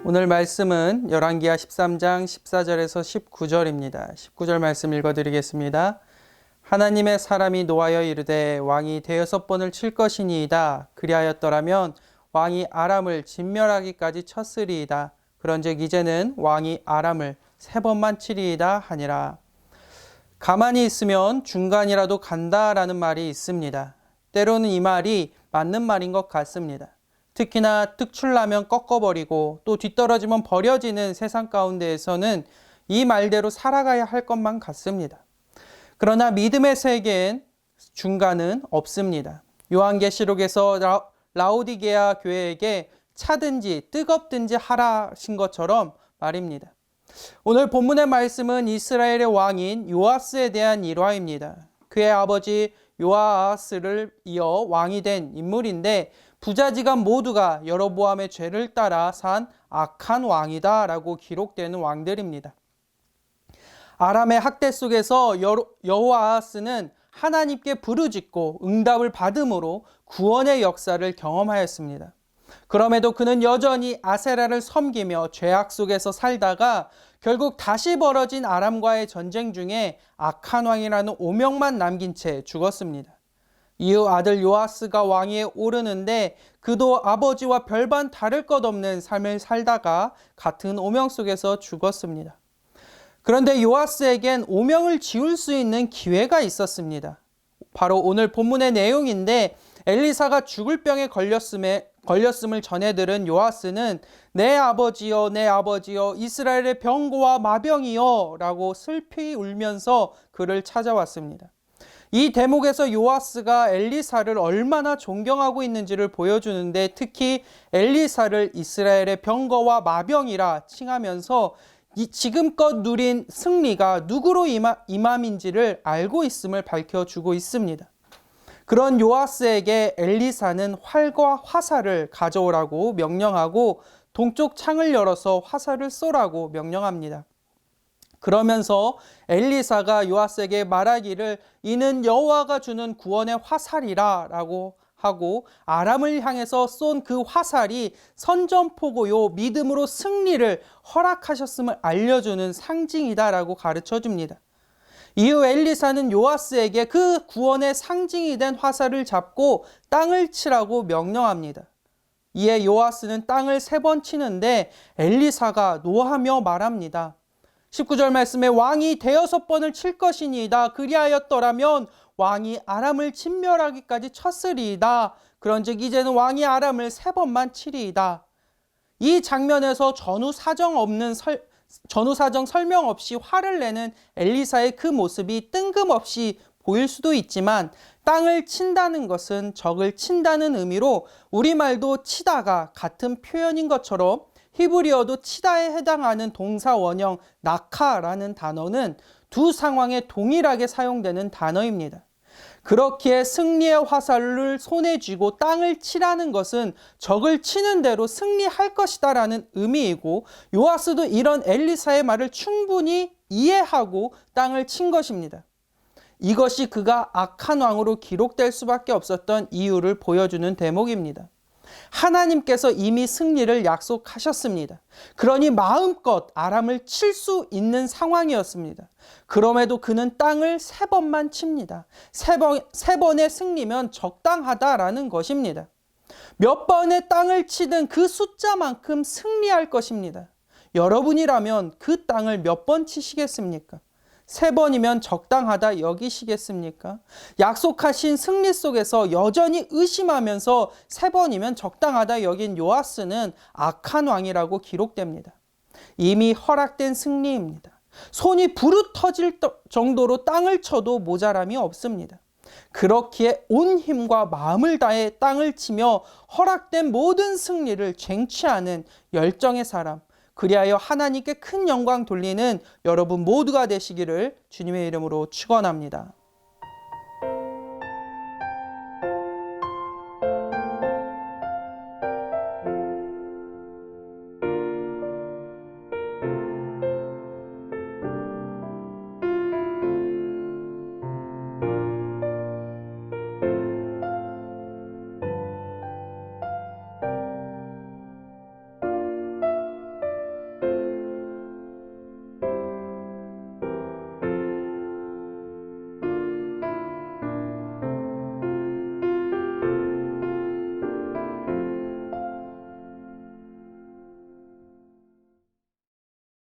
오늘 말씀은 열왕기하 13장 14절에서 19절입니다. 19절 말씀 읽어드리겠습니다. 하나님의 사람이 노하여 이르되 왕이 대여섯 번을 칠 것이니이다. 그리하였더라면 왕이 아람을 진멸하기까지 쳤으리이다. 그런즉 이제는 왕이 아람을 세 번만 치리이다 하니라. 가만히 있으면 중간이라도 간다라는 말이 있습니다. 때로는 이 말이 맞는 말인 것 같습니다. 특히나 특출나면 꺾어버리고 또 뒤떨어지면 버려지는 세상 가운데에서는 이 말대로 살아가야 할 것만 같습니다. 그러나 믿음의 세계엔 중간은 없습니다. 요한계시록에서 라오디게아 교회에게 차든지 뜨겁든지 하라 하신 것처럼 말입니다. 오늘 본문의 말씀은 이스라엘의 왕인 요아스에 대한 일화입니다. 그의 아버지 요아스를 이어 왕이 된 인물인데 부자지간 모두가 여로보암의 죄를 따라 산 악한 왕이다 라고 기록되는 왕들입니다. 아람의 학대 속에서 여호아스는 하나님께 부르짖고 응답을 받음으로 구원의 역사를 경험하였습니다. 그럼에도 그는 여전히 아세라를 섬기며 죄악 속에서 살다가 결국 다시 벌어진 아람과의 전쟁 중에 악한 왕이라는 오명만 남긴 채 죽었습니다. 이후 아들 요아스가 왕위에 오르는데 그도 아버지와 별반 다를 것 없는 삶을 살다가 같은 오명 속에서 죽었습니다. 그런데 요아스에겐 오명을 지울 수 있는 기회가 있었습니다. 바로 오늘 본문의 내용인데 엘리사가 죽을 병에 걸렸음을 전해 들은 요아스는 내 아버지여 내 아버지여 이스라엘의 병고와 마병이여 라고 슬피 울면서 그를 찾아왔습니다. 이 대목에서 요아스가 엘리사를 얼마나 존경하고 있는지를 보여주는데 특히 엘리사를 이스라엘의 병거와 마병이라 칭하면서 지금껏 누린 승리가 누구로 임함인지를 알고 있음을 밝혀주고 있습니다. 그런 요아스에게 엘리사는 활과 화살을 가져오라고 명령하고 동쪽 창을 열어서 화살을 쏘라고 명령합니다. 그러면서 엘리사가 요아스에게 말하기를 이는 여호와가 주는 구원의 화살이라 라고 하고 아람을 향해서 쏜 그 화살이 선전포고요 믿음으로 승리를 허락하셨음을 알려주는 상징이다 라고 가르쳐 줍니다. 이후 엘리사는 요아스에게 그 구원의 상징이 된 화살을 잡고 땅을 치라고 명령합니다. 이에 요아스는 땅을 3번 치는데 엘리사가 노하며 말합니다. 19절 말씀에 왕이 대여섯 번을 칠 것이니이다. 그리하였더라면 왕이 아람을 진멸하기까지 쳤으리이다. 그런즉 이제는 왕이 아람을 3번만 치리이다. 이 장면에서 전후사정 설명 없이 화를 내는 엘리사의 그 모습이 뜬금없이 보일 수도 있지만 땅을 친다는 것은 적을 친다는 의미로 우리말도 치다가 같은 표현인 것처럼 히브리어도 치다에 해당하는 동사 원형 나카라는 단어는 두 상황에 동일하게 사용되는 단어입니다. 그렇기에 승리의 화살을 손에 쥐고 땅을 치라는 것은 적을 치는 대로 승리할 것이다 라는 의미이고 요아스도 이런 엘리사의 말을 충분히 이해하고 땅을 친 것입니다. 이것이 그가 악한 왕으로 기록될 수밖에 없었던 이유를 보여주는 대목입니다. 하나님께서 이미 승리를 약속하셨습니다. 그러니 마음껏 아람을 칠 수 있는 상황이었습니다. 그럼에도 그는 땅을 3번만 칩니다. 세 번의 승리면 적당하다라는 것입니다. 몇 번의 땅을 치든 그 숫자만큼 승리할 것입니다. 여러분이라면 그 땅을 몇 번 치시겠습니까? 3번이면 적당하다 여기시겠습니까? 약속하신 승리 속에서 여전히 의심하면서 3번이면 적당하다 여긴 요아스는 악한 왕이라고 기록됩니다. 이미 허락된 승리입니다. 손이 부르 터질 정도로 땅을 쳐도 모자람이 없습니다. 그렇기에 온 힘과 마음을 다해 땅을 치며 허락된 모든 승리를 쟁취하는 열정의 사람, 그리하여 하나님께 큰 영광 돌리는 여러분 모두가 되시기를 주님의 이름으로 축원합니다.